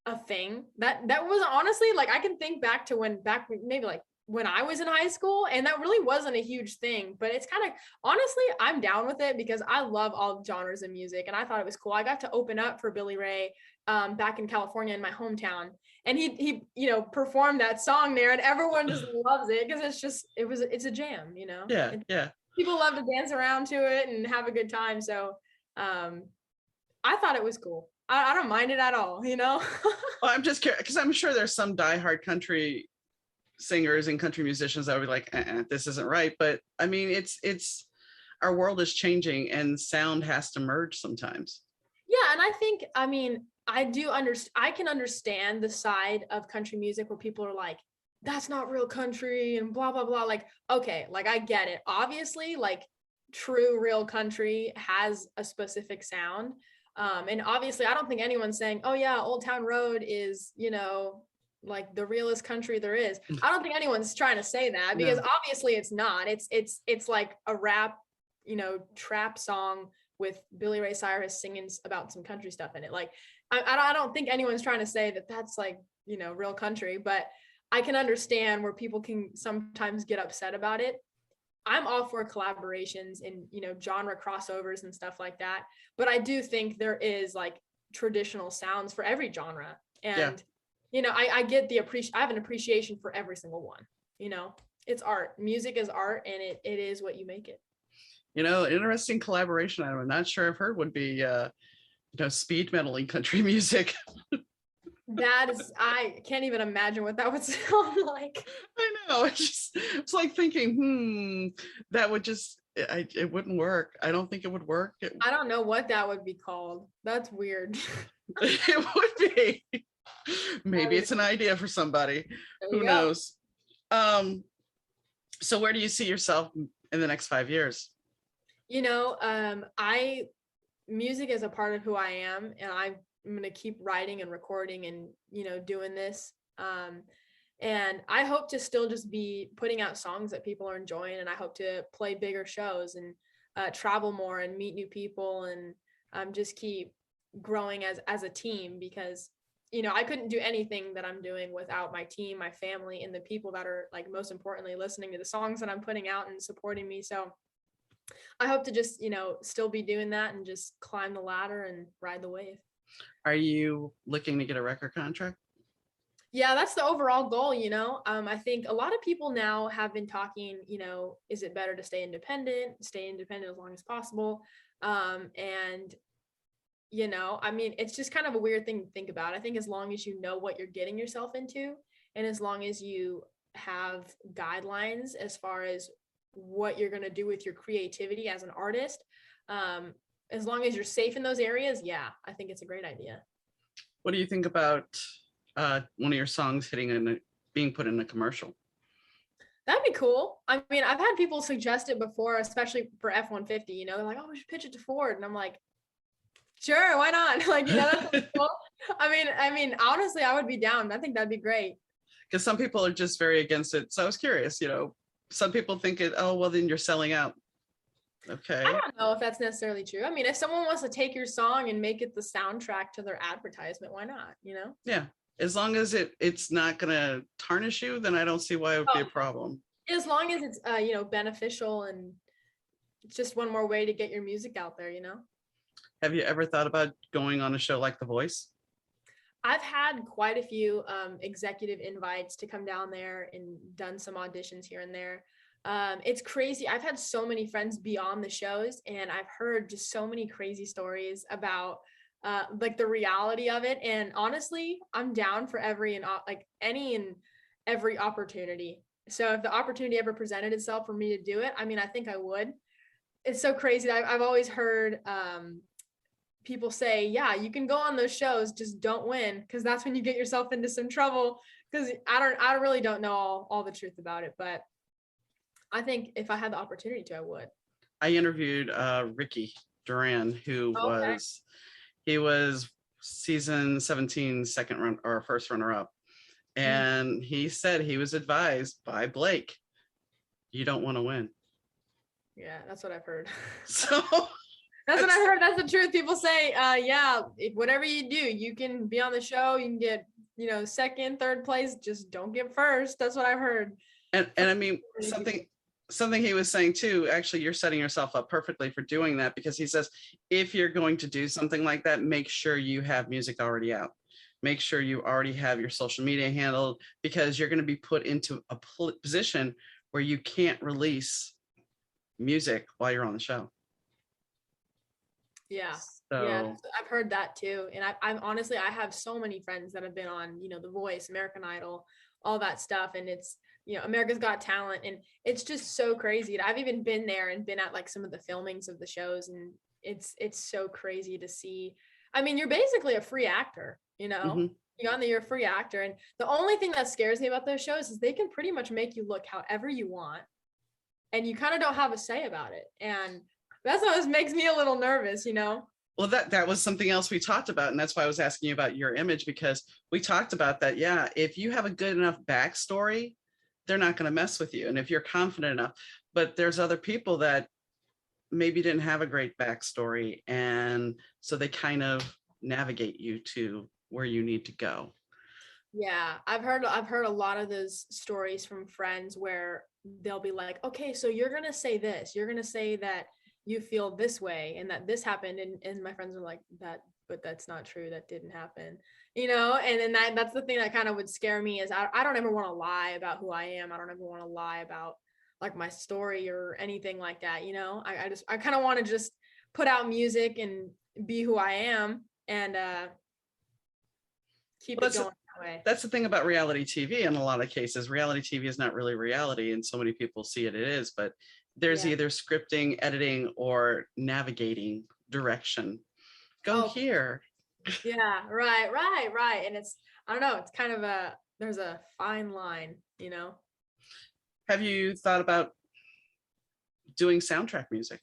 a thing. That was honestly, like, I can think back to maybe like when I was in high school, and that really wasn't a huge thing, but it's kind of, honestly, I'm down with it because I love all genres of music, and I thought it was cool. I got to open up for Billy Ray back in California in my hometown, and he performed that song there, and everyone just loves it because it's a jam. Yeah, yeah. People love to dance around to it and have a good time. So I thought it was cool. I don't mind it at all. Well, I'm just curious because I'm sure there's some diehard country singers and country musicians that would be like, this isn't right. But I mean, it's our world is changing and sound has to merge sometimes. Yeah, and I think, I mean, I can understand the side of country music where people are like, that's not real country and blah blah blah. Like, okay, like I get it. Obviously, like true real country has a specific sound. And obviously I don't think anyone's saying, oh yeah, Old Town Road is, like the realest country there is. I don't think anyone's trying to say that, because No. obviously it's not. It's like a rap, trap song with Billy Ray Cyrus singing about some country stuff in it. Like, I don't think anyone's trying to say that that's like, real country, but I can understand where people can sometimes get upset about it. I'm all for collaborations and, genre crossovers and stuff like that. But I do think there is like traditional sounds for every genre. Yeah. And, I get I have an appreciation for every single one. It's art. Music is art, and it is what you make it. Interesting collaboration I'm not sure I've heard would be speed metaling country music. I can't even imagine what that would sound like. I know. It's like thinking, that would it wouldn't work. I don't think it would work. I don't know what that would be called. That's weird. It would be. Maybe it's an idea for somebody. Who knows? So where do you see yourself in the next 5 years? Music is a part of who I am, and I'm going to keep writing and recording and, doing this. And I hope to still just be putting out songs that people are enjoying. And I hope to play bigger shows and travel more and meet new people, and just keep growing as a team, because, I couldn't do anything that I'm doing without my team, my family, and the people that are, like, most importantly, listening to the songs that I'm putting out and supporting me. So I hope to just, still be doing that and just climb the ladder and ride the wave. Are you looking to get a record contract? Yeah, that's the overall goal. I think a lot of people now have been talking, is it better to stay independent as long as possible? And, I mean, it's just kind of a weird thing to think about. I think as long as you know what you're getting yourself into, and as long as you have guidelines as far as what you're going to do with your creativity as an artist, as long as you're safe in those areas, yeah, I think it's a great idea. What do you think about one of your songs being put in a commercial? That'd be cool. I mean, I've had people suggest it before, especially for F-150. They're like, oh, we should pitch it to Ford. And I'm like, Sure, why not? Like, that's cool. I mean, honestly, I would be down. I think that'd be great. Because some people are just very against it. So I was curious, some people think it, oh, well, then you're selling out. I Okay. don't know if that's necessarily true. I mean, if someone wants to take your song and make it the soundtrack to their advertisement, why not? Yeah. As long as it's not going to tarnish you, then I don't see why it would be a Oh, problem. as long as it's beneficial, and it's just one more way to get your music out there. Have you ever thought about going on a show like The Voice? I've had quite a few executive invites to come down there and done some auditions here and there. It's crazy. I've had so many friends be on the shows, and I've heard just so many crazy stories about like the reality of it. And honestly, I'm down for any and every opportunity. So if the opportunity ever presented itself for me to do it, I mean, I think I would. It's so crazy. I've always heard people say, yeah, you can go on those shows, just don't win, because that's when you get yourself into some trouble. Because I really don't know all the truth about it, but I think if I had the opportunity to, I would. I interviewed Ricky Duran, who Okay. he was season 17 second run or first runner up. And he said he was advised by Blake, you don't want to win. Yeah, that's what I've heard. So That's what I've heard. That's the truth. People say, yeah, whatever you do, you can be on the show, you can get, second, third place, just don't get first. That's what I've heard. and I mean, something he was saying too, actually, you're setting yourself up perfectly for doing that, because he says, if you're going to do something like that, make sure you have music already out. Make sure you already have your social media handled, because you're going to be put into a position where you can't release music while you're on the show. Yeah. So, yeah, I've heard that too. And I'm honestly, I have so many friends that have been on, The Voice, American Idol, all that stuff. And it's, America's Got Talent. And it's just so crazy. I've even been there and been at like some of the filmings of the shows. And it's so crazy to see. I mean, you're basically a free actor, mhm. You're a free actor. And the only thing that scares me about those shows is they can pretty much make you look however you want. And you kind of don't have a say about it. And that's what makes me a little nervous. Well, that was something else we talked about. And that's why I was asking you about your image, because we talked about that. Yeah, if you have a good enough backstory, they're not going to mess with you. And if you're confident enough, but there's other people that maybe didn't have a great backstory. And so they kind of navigate you to where you need to go. Yeah, I've heard a lot of those stories from friends where they'll be like, okay, so you're going to say this, you're going to say that you feel this way and that this happened. And my friends are like, but that's not true. That didn't happen, and then that's the thing that kind of would scare me is I don't ever want to lie about who I am. I don't ever want to lie about like my story or anything like that. I kind of want to just put out music and be who I am and keep it going that way. That's the thing about reality TV. In a lot of cases, reality TV is not really reality. And so many people see it is, but there's either scripting, editing, or navigating direction. Go here. Yeah, right. And I don't know, it's kind of there's a fine line, Have you thought about doing soundtrack music?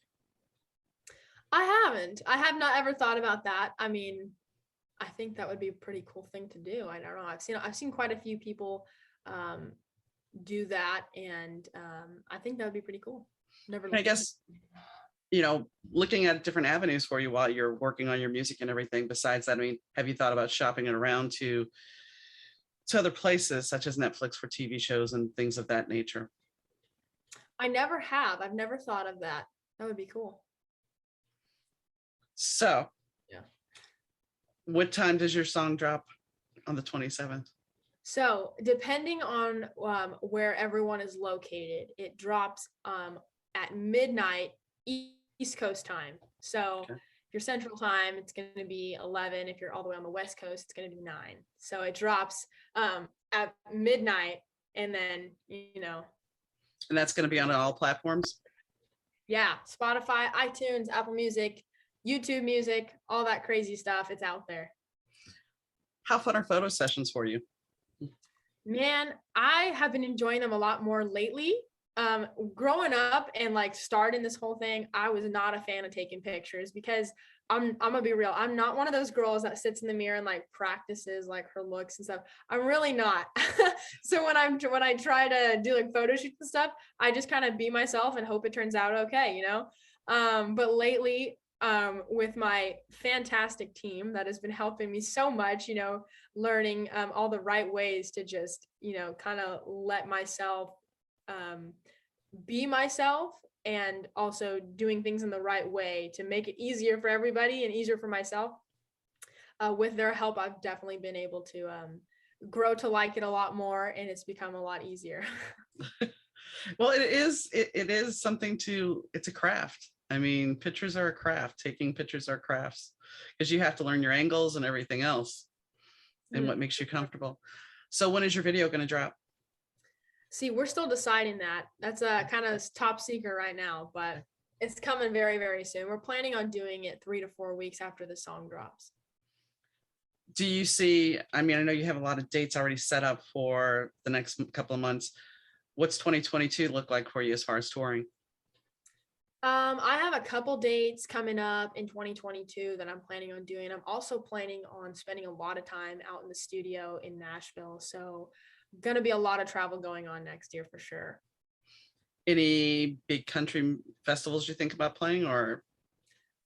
I haven't. I have not ever thought about that. I mean, I think that would be a pretty cool thing to do. I don't know. I've seen quite a few people do that, and I think that would be pretty cool. I guess, looking at different avenues for you while you're working on your music and everything. Besides that, I mean, have you thought about shopping it around to other places such as Netflix for TV shows and things of that nature? I never have. I've never thought of that. That would be cool. So, yeah. What time does your song drop on the 27th? So, depending on where everyone is located, it drops at midnight East Coast time. So if you're Central time, it's going to be 11. If you're all the way on the West Coast, it's going to be 9. So it drops at midnight, and then And that's going to be on all platforms? Yeah, Spotify, iTunes, Apple Music, YouTube Music, all that crazy stuff. It's out there. How fun are photo sessions for you? Man, I have been enjoying them a lot more lately. Growing up and like starting this whole thing, I was not a fan of taking pictures because I'm gonna be real. I'm not one of those girls that sits in the mirror and like practices like her looks and stuff. I'm really not. So when I try to do like photo shoots and stuff, I just kind of be myself and hope it turns out okay, you know. But lately, with my fantastic team that has been helping me so much, you know, learning all the right ways to just, you know, kind of let myself be myself, and also doing things in the right way to make it easier for everybody and easier for myself. With their help, I've definitely been able to grow to like it a lot more, and it's become a lot easier. Well, it is something it's a craft. I mean, pictures are a craft. Taking pictures are crafts because you have to learn your angles and everything else and what makes you comfortable. So when is your video going to drop? See, we're still deciding that. That's a kind of top secret right now, but it's coming very, very soon. We're planning on doing it 3 to 4 weeks after the song drops. Do you see, I mean, I know you have a lot of dates already set up for the next couple of months. What's 2022 look like for you as far as touring? I have a couple dates coming up in 2022 that I'm planning on doing. I'm also planning on spending a lot of time out in the studio in Nashville. So going to be a lot of travel going on next year for sure. Any big country festivals you think about playing, or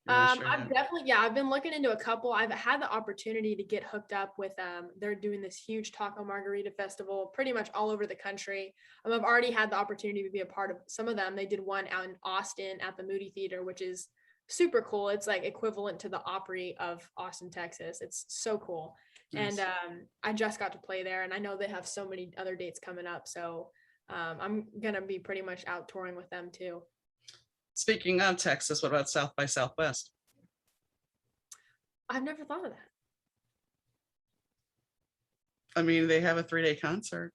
I've definitely, yeah, I've been looking into a couple. I've had the opportunity to get hooked up with they're doing this huge taco margarita festival pretty much all over the country. I've already had the opportunity to be a part of some of them. They did one out in Austin at the Moody Theater, which is super cool. It's like equivalent to the Opry of Austin, Texas. It's so cool. Nice. And I just got to play there, and I know they have so many other dates coming up. So I'm gonna be pretty much out touring with them too. Speaking of Texas, what about South by Southwest? I've never thought of that. I mean, they have a 3-day concert.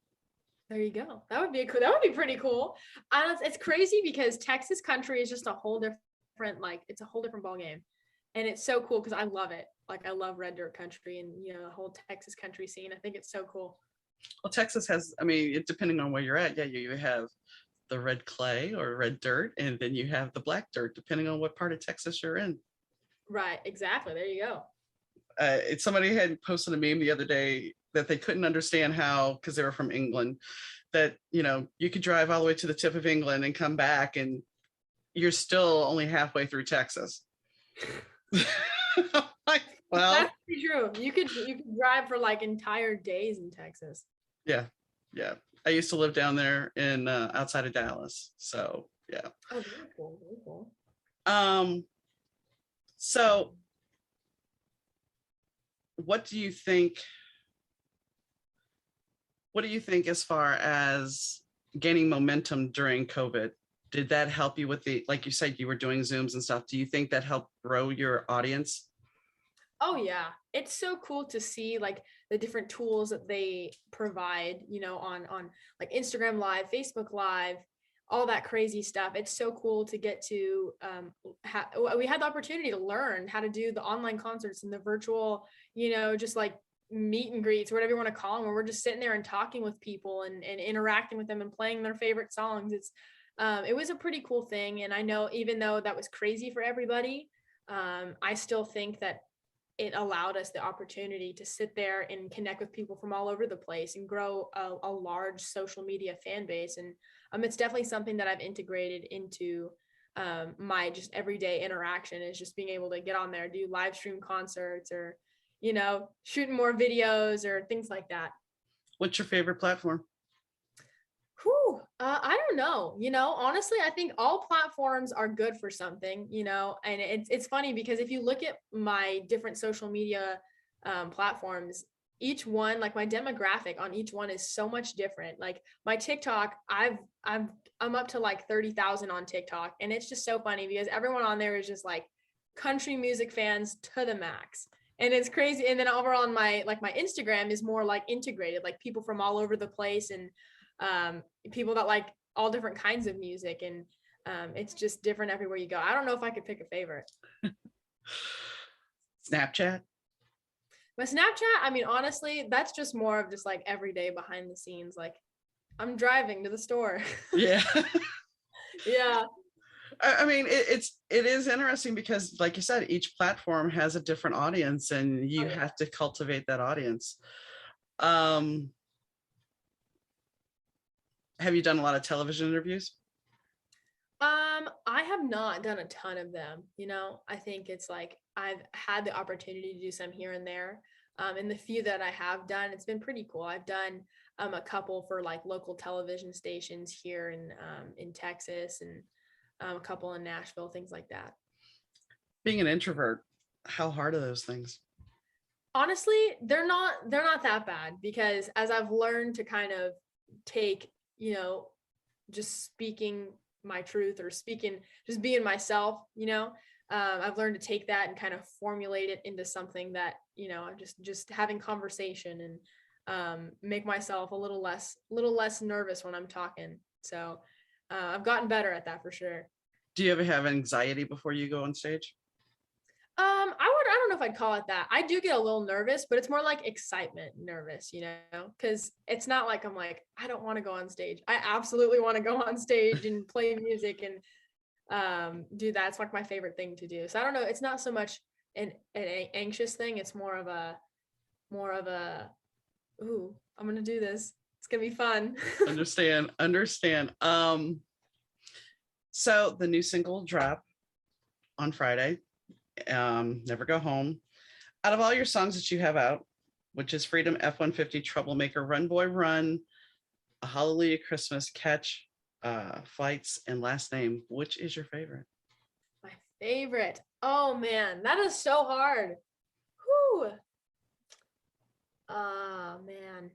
There you go. That would be cool. That would be pretty cool. It's crazy because Texas country is just a whole different, like, it's a whole different ball game, and it's so cool because I love it. Like, I love red dirt country and, you know, the whole Texas country scene. I think it's so cool. Well, Texas has, I mean, depending on where you're at, yeah, you have the red clay or red dirt, and then you have the black dirt, depending on what part of Texas you're in. Right, exactly. There you go. Somebody had posted a meme the other day that they couldn't understand how, because they were from England, that, you know, you could drive all the way to the tip of England and come back and you're still only halfway through Texas. Like, well, that's true. You could drive for like entire days in Texas. Yeah. I used to live down there in outside of Dallas. So yeah. Oh, very cool. Very cool. So what do you think as far as gaining momentum during COVID? Did that help you with like you said, you were doing Zooms and stuff. Do you think that helped grow your audience? Oh yeah, it's so cool to see like the different tools that they provide, you know, on like Instagram Live, Facebook Live, all that crazy stuff. It's so cool to get to we had the opportunity to learn how to do the online concerts and the virtual, you know, just like meet and greets, whatever you want to call them, where we're just sitting there and talking with people and interacting with them and playing their favorite songs. It was a pretty cool thing. And I know even though that was crazy for everybody, I still think that it allowed us the opportunity to sit there and connect with people from all over the place and grow a large social media fan base. And it's definitely something that I've integrated into my just everyday interaction, is just being able to get on there, do live stream concerts, or, you know, shooting more videos or things like that. What's your favorite platform? I don't know. You know, honestly, I think all platforms are good for something, you know, and it's funny because if you look at my different social media platforms, each one, like my demographic on each one is so much different. Like my TikTok, I'm up to like 30,000 on TikTok, and it's just so funny because everyone on there is just like country music fans to the max. And it's crazy. And then over on my Instagram is more like integrated, like people from all over the place, and people that like all different kinds of music, and it's just different everywhere you go. I don't know if I could pick a favorite. Snapchat? My Snapchat, I mean, honestly, that's just more of just like everyday behind the scenes. Like I'm driving to the store. Yeah. Yeah. I mean, it is interesting because, like you said, each platform has a different audience, and you Oh, yeah. have to cultivate that audience. Um, have you done a lot of television interviews? I have not done a ton of them, you know. I think it's like I've had the opportunity to do some here and there. And the few that I have done, it's been pretty cool. I've done a couple for like local television stations here in Texas and a couple in Nashville, things like that. Being an introvert, how hard are those things? Honestly, they're not that bad because as I've learned to kind of take, you know, just speaking my truth or speaking just being myself, you know, I've learned to take that and kind of formulate it into something that, you know, I'm just having conversation and make myself a little less nervous when I'm talking. So I've gotten better at that for sure. Do you ever have anxiety before you go on stage? I don't know if I'd call it that. I do get a little nervous, but it's more like excitement nervous, you know, because it's not like I'm like, I don't want to go on stage. I absolutely want to go on stage and play music and do that. It's like my favorite thing to do. So I don't know. It's not so much an anxious thing. It's more of a, ooh, I'm going to do this. It's going to be fun. Understand. So the new single drop on Friday, Never Go Home. Out of all your songs that you have out, which is Freedom, F-150, Troublemaker, Run Boy Run, A Hallelujah Christmas, Catch, Flights, and Last Name, which is your favorite? My favorite. Oh man, that is so hard. Whew. Oh man.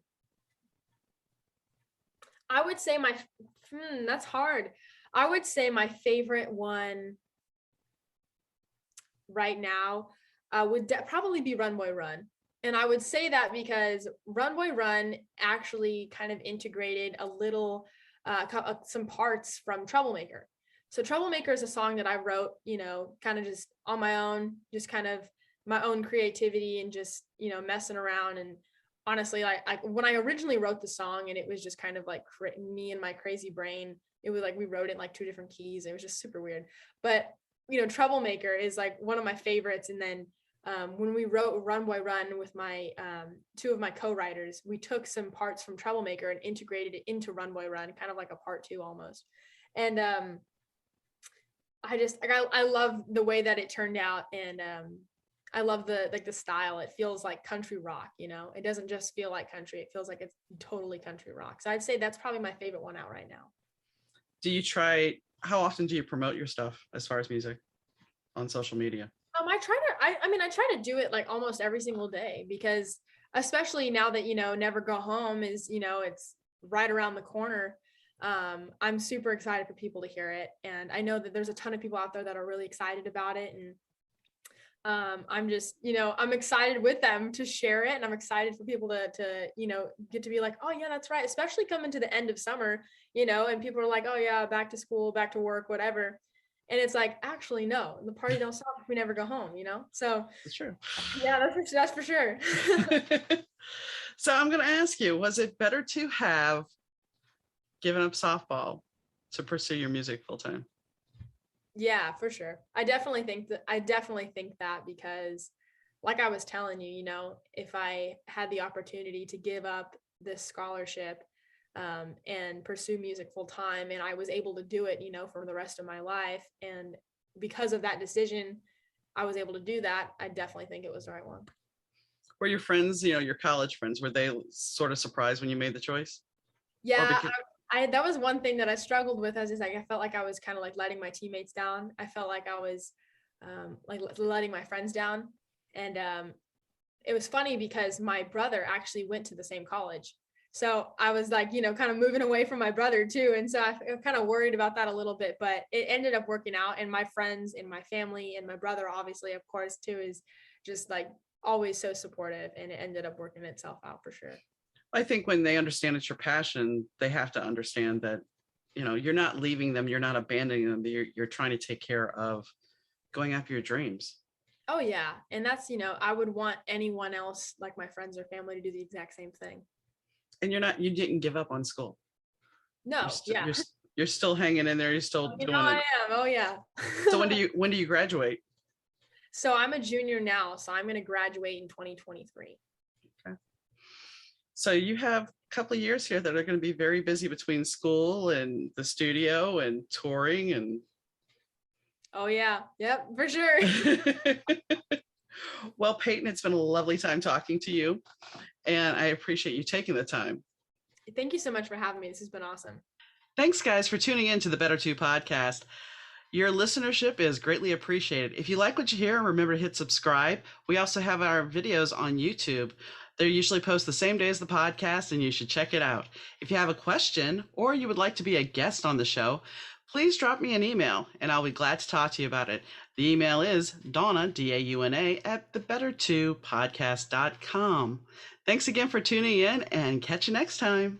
I would say that's hard. I would say my favorite one right now would probably be Run Boy Run. And I would say that because Run Boy Run actually kind of integrated a little, some parts from Troublemaker. So Troublemaker is a song that I wrote, you know, kind of just on my own, just kind of my own creativity and just, you know, messing around. And honestly, like when I originally wrote the song and it was just kind of like me and my crazy brain, it was like we wrote it in like two different keys. It was just super weird. But you know, Troublemaker is like one of my favorites. And then when we wrote Run Boy Run with my two of my co-writers, we took some parts from Troublemaker and integrated it into Run Boy Run, kind of like a part two almost. And I love the way that it turned out, and I love the style. It feels like country rock, you know. It doesn't just feel like country; it feels like it's totally country rock. So I'd say that's probably my favorite one out right now. Do you try, how often do you promote your stuff as far as music on social media? I try to do it like almost every single day because especially now that, you know, Never Go Home is, you know, it's right around the corner. I'm super excited for people to hear it. And I know that there's a ton of people out there that are really excited about it. And I'm just, you know, I'm excited with them to share it. And I'm excited for people to, you know, get to be like, oh yeah, that's right. Especially coming to the end of summer, you know, and people are like, oh yeah, back to school, back to work, whatever. And it's like, actually, no, the party don't stop if we never go home, you know? So That's true. yeah, that's for sure. So I'm going to ask you, was it better to have given up softball to pursue your music full time? Yeah, for sure. I definitely think that because like I was telling you, you know, if I had the opportunity to give up this scholarship and pursue music full time and I was able to do it, you know, for the rest of my life, and because of that decision, I was able to do that, I definitely think it was the right one. Were your friends, you know, your college friends, were they sort of surprised when you made the choice? Or Yeah, because, I that was one thing that I struggled with as is like I felt like I was kind of like letting my teammates down. I felt like I was like letting my friends down. And it was funny because my brother actually went to the same college. So I was like, you know, kind of moving away from my brother too. And so I kind of worried about that a little bit, but it ended up working out. And my friends and my family and my brother, obviously, of course, too, is just like always so supportive. And it ended up working itself out for sure. I think when they understand it's your passion, they have to understand that, you know, you're not leaving them, you're not abandoning them, you're trying to take care of going after your dreams. Oh, yeah. And that's, you know, I would want anyone else, like my friends or family, to do the exact same thing. And you didn't give up on school. No, yeah. You're still hanging in there. You're still You doing know I it. am. Oh yeah. So when do you graduate? So I'm a junior now, so I'm going to graduate in 2023. Okay. So you have a couple of years here that are going to be very busy between school and the studio and touring and. Oh yeah. Yep, for sure. Well, Payton, it's been a lovely time talking to you, and I appreciate you taking the time. Thank you so much for having me. This has been awesome. Thanks, guys, for tuning in to the Better 2 podcast. Your listenership is greatly appreciated. If you like what you hear, remember to hit subscribe. We also have our videos on YouTube. They're usually posted the same day as the podcast, and you should check it out. If you have a question or you would like to be a guest on the show, please drop me an email, and I'll be glad to talk to you about it. The email is Dauna, D-A-U-N-A, at thebetter2podcast.com. Thanks again for tuning in, and catch you next time.